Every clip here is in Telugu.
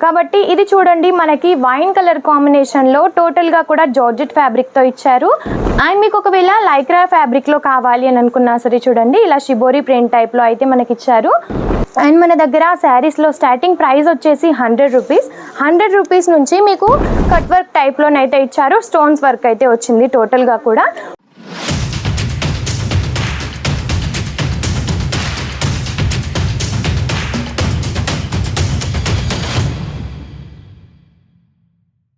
కాబట్టి ఇది చూడండి, మనకి వైన్ కలర్ కాంబినేషన్లో టోటల్గా కూడా జార్జెట్ ఫ్యాబ్రిక్తో ఇచ్చారు. అండ్ మీకు ఒకవేళ లైక్రా ఫ్యాబ్రిక్లో కావాలి అని అనుకున్నా సరే చూడండి, ఇలా షిబోరి ప్రింట్ టైప్లో అయితే మనకి ఇచ్చారు. అండ్ మన దగ్గర శారీస్లో స్టార్టింగ్ ప్రైస్ వచ్చేసి 100 రూపీస్. 100 రూపీస్ నుంచి మీకు కట్ వర్క్ టైప్లోనైతే ఇచ్చారు. స్టోన్స్ వర్క్ అయితే వచ్చింది టోటల్గా కూడా.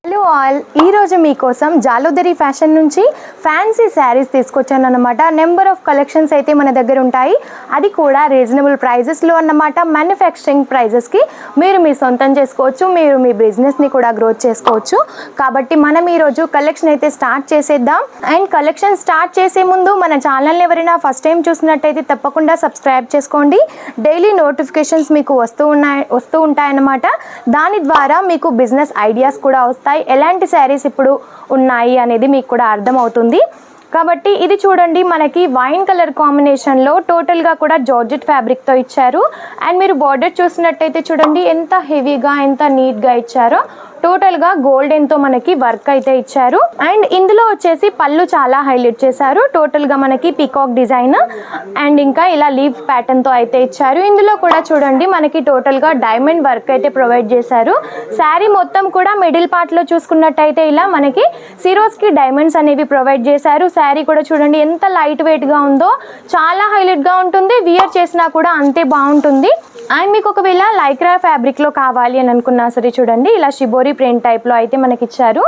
హలో ఆల్, ఈరోజు మీకోసం జాలోదరి ఫ్యాషన్ నుంచి ఫ్యాన్సీ శారీస్ తీసుకొచ్చాను అన్నమాట. నెంబర్ ఆఫ్ కలెక్షన్స్ అయితే మన దగ్గర ఉంటాయి, అది కూడా రీజనబుల్ ప్రైజెస్లో అన్నమాట. మ్యానుఫ్యాక్చరింగ్ ప్రైజెస్కి మీరు మీ సొంతం చేసుకోవచ్చు, మీరు మీ బిజినెస్ని కూడా గ్రోత్ చేసుకోవచ్చు. కాబట్టి మనం ఈరోజు కలెక్షన్ అయితే స్టార్ట్ చేసేద్దాం. అండ్ కలెక్షన్ స్టార్ట్ చేసే ముందు మన ఛానల్ని ఎవరైనా ఫస్ట్ టైం చూసినట్టయితే తప్పకుండా సబ్స్క్రైబ్ చేసుకోండి. డైలీ నోటిఫికేషన్స్ మీకు వస్తూ ఉంటాయన్నమాట. దాని ద్వారా మీకు బిజినెస్ ఐడియాస్ కూడా వస్తాయి, ఎలాంటి శారీస్ ఇప్పుడు ఉన్నాయి అనేది మీకు కూడా అర్థమవుతుంది. కాబట్టి ఇది చూడండి, మనకి వైన్ కలర్ కాంబినేషన్లో టోటల్గా కూడా జార్జెట్ ఫ్యాబ్రిక్తో ఇచ్చారు. అండ్ మీరు బార్డర్ చూసినట్టయితే చూడండి ఎంత హెవీగా ఎంత నీట్గా ఇచ్చారో. టోటల్గా గోల్డెన్తో మనకి వర్క్ అయితే ఇచ్చారు. అండ్ ఇందులో వచ్చేసి పళ్ళు చాలా హైలైట్ చేశారు. టోటల్గా మనకి పీకాక్ డిజైన్ అండ్ ఇంకా ఇలా లీఫ్ ప్యాటర్న్తో అయితే ఇచ్చారు. ఇందులో కూడా చూడండి మనకి టోటల్గా డైమండ్ వర్క్ అయితే ప్రొవైడ్ చేశారు. శారీ మొత్తం కూడా మిడిల్ పార్ట్లో చూసుకున్నట్టయితే ఇలా మనకి సిరోస్కి డైమండ్స్ అనేవి ప్రొవైడ్ చేశారు. శారీ కూడా చూడండి ఎంత లైట్ వెయిట్గా ఉందో, చాలా హైలైట్గా ఉంటుంది. వియర్ చేసినా కూడా అంతే బాగుంటుంది. అండ్ మీకు ఒకవేళ లైక్రా ఫ్యాబ్రిక్లో కావాలి అని అనుకున్నా సరే చూడండి, ఇలా షిబోరి ప్రింట్ టైప్లో అయితే మనకి ఇచ్చారు.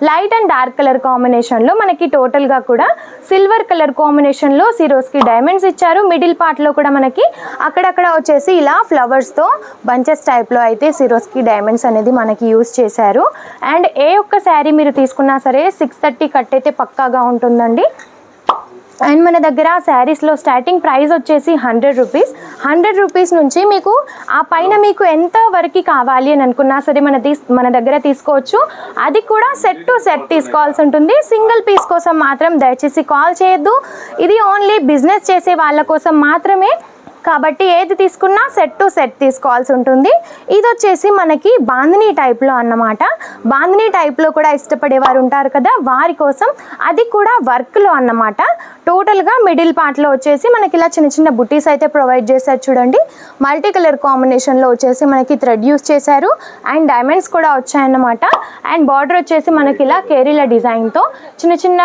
లైట్ అండ్ డార్క్ కలర్ కాంబినేషన్లో మనకి టోటల్గా కూడా సిల్వర్ కలర్ కాంబినేషన్లో సిరోస్కి డైమండ్స్ ఇచ్చారు. మిడిల్ పార్ట్లో కూడా మనకి అక్కడక్కడ వచ్చేసి ఇలా ఫ్లవర్స్తో బంచెస్ టైప్లో అయితే సిరోస్కి డైమండ్స్ అనేది మనకి యూజ్ చేశారు. అండ్ ఏ ఒక్క శారీ మీరు తీసుకున్నా సరే 630 కట్ అయితే పక్కాగా ఉంటుందండి. అండ్ మన దగ్గర శారీస్లో స్టార్టింగ్ ప్రైస్ వచ్చేసి 100 రూపీస్. 100 రూపీస్ నుంచి మీకు ఆ పైన మీకు ఎంత వరకు కావాలి అని అనుకున్నా సరే మన దగ్గర తీసుకోవచ్చు. అది కూడా సెట్ టు సెట్ తీసుకోవాల్సి ఉంటుంది. సింగిల్ పీస్ కోసం మాత్రం దయచేసి కాల్ చేయొద్దు. ఇది ఓన్లీ బిజినెస్ చేసే వాళ్ళ కోసం మాత్రమే. కాబట్టి ఏది తీసుకున్నా సెట్ టు సెట్ తీసుకోవాల్సి ఉంటుంది. ఇది వచ్చేసి మనకి బాందినీ టైప్లో అన్నమాట. బాందినీ టైప్లో కూడా ఇష్టపడేవారు ఉంటారు కదా, వారి కోసం అది కూడా వర్క్లో అన్నమాట. టోటల్గా మిడిల్ పార్ట్లో వచ్చేసి మనకి ఇలా చిన్న చిన్న బుటీస్ అయితే ప్రొవైడ్ చేశారు. చూడండి మల్టీ కలర్ కాంబినేషన్లో వచ్చేసి మనకి థ్రెడ్ యూస్ చేశారు. అండ్ డైమండ్స్ కూడా వచ్చాయన్నమాట. అండ్ బార్డర్ వచ్చేసి మనకి ఇలా కేరీల డిజైన్తో చిన్న చిన్న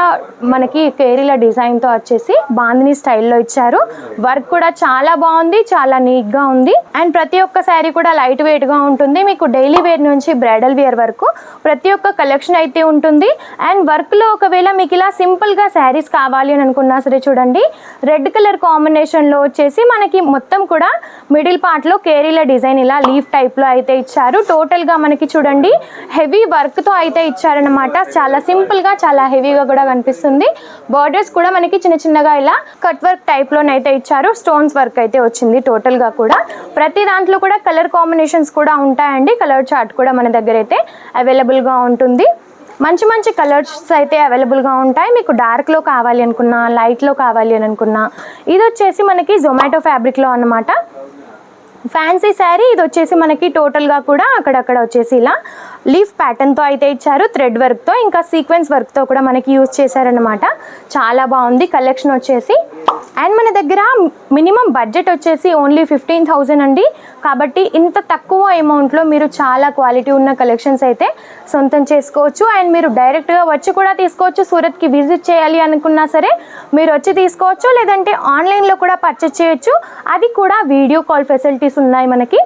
మనకి కేరీల డిజైన్తో వచ్చేసి బాందినీ స్టైల్లో ఇచ్చారు. వర్క్ కూడా చాలా బాగుంది, చాలా నీట్గా ఉంది. అండ్ ప్రతి ఒక్క శారీ కూడా లైట్ వెయిట్గా ఉంటుంది. మీకు డైలీ వేర్ నుంచి బ్రైడల్ వేర్ వరకు ప్రతి ఒక్క కలెక్షన్ అయితే ఉంటుంది. అండ్ వర్క్లో ఒకవేళ మీకు ఇలా సింపుల్గా శారీస్ కావాలి అని అనుకున్నా సరే చూడండి, రెడ్ కలర్ కాంబినేషన్లో వచ్చేసి మనకి మొత్తం కూడా మిడిల్ పార్ట్లో కేరీల డిజైన్ ఇలా లీఫ్ టైప్లో అయితే ఇచ్చారు. టోటల్గా మనకి చూడండి హెవీ వర్క్తో అయితే ఇచ్చారనమాట. చాలా సింపుల్గా చాలా హెవీగా కూడా కనిపిస్తుంది. బార్డర్స్ కూడా మనకి చిన్న చిన్నగా ఇలా కట్ వర్క్ టైప్లోనైతే ఇచ్చారు. స్టోన్స్ వర్క్ అయితే వచ్చింది. టోటల్గా కూడా ప్రతి దాంట్లో కూడా కలర్ కాంబినేషన్స్ కూడా ఉంటాయండి. కలర్ చార్ట్ కూడా మన దగ్గర అయితే అవైలబుల్గా ఉంటుంది. మంచి మంచి కలర్స్ అయితే అవైలబుల్గా ఉంటాయి. మీకు డార్క్లో కావాలి అనుకున్నా, లైట్లో కావాలి అని అనుకున్నా. ఇది వచ్చేసి మనకి జొమాటో ఫ్యాబ్రిక్లో అన్నమాట. ఫ్యాన్సీ శారీ ఇది వచ్చేసి మనకి టోటల్గా కూడా అక్కడక్కడ వచ్చేసి ఇలా లీఫ్ ప్యాటర్న్తో అయితే ఇచ్చారు. థ్రెడ్ వర్క్తో ఇంకా సీక్వెన్స్ వర్క్తో కూడా మనకి యూజ్ చేశారనమాట. చాలా బాగుంది కలెక్షన్ వచ్చేసి. అండ్ మన దగ్గర మినిమం బడ్జెట్ వచ్చేసి ఓన్లీ 15,000 అండి. కాబట్టి ఇంత తక్కువ అమౌంట్లో మీరు చాలా క్వాలిటీ ఉన్న కలెక్షన్స్ అయితే సొంతం చేసుకోవచ్చు. అండ్ మీరు డైరెక్ట్గా వచ్చి కూడా తీసుకోవచ్చు. సూరత్కి విజిట్ చేయాలి అనుకున్నా సరే మీరు వచ్చి తీసుకోవచ్చు, లేదంటే ఆన్లైన్లో కూడా పర్చేస్ చేయొచ్చు. అది కూడా వీడియో కాల్ ఫెసిలిటీస్ ఉన్నాయి మనకి.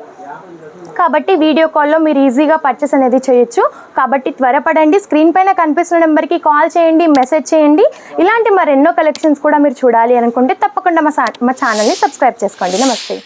కాబట్టి వీడియో కాల్లో మీరు ఈజీగా పర్చేస్ అనేది చేయొచ్చు. కాబట్టి త్వరపడండి, స్క్రీన్ పైన కనిపిస్తున్న నెంబర్కి కాల్ చేయండి, మెసేజ్ చేయండి. ఇలాంటి మరెన్నో కలెక్షన్స్ కూడా మీరు చూడాలి అనుకుంటే తప్పకుండా మా ఛానల్ని సబ్స్క్రైబ్ చేసుకోండి. నమస్తే.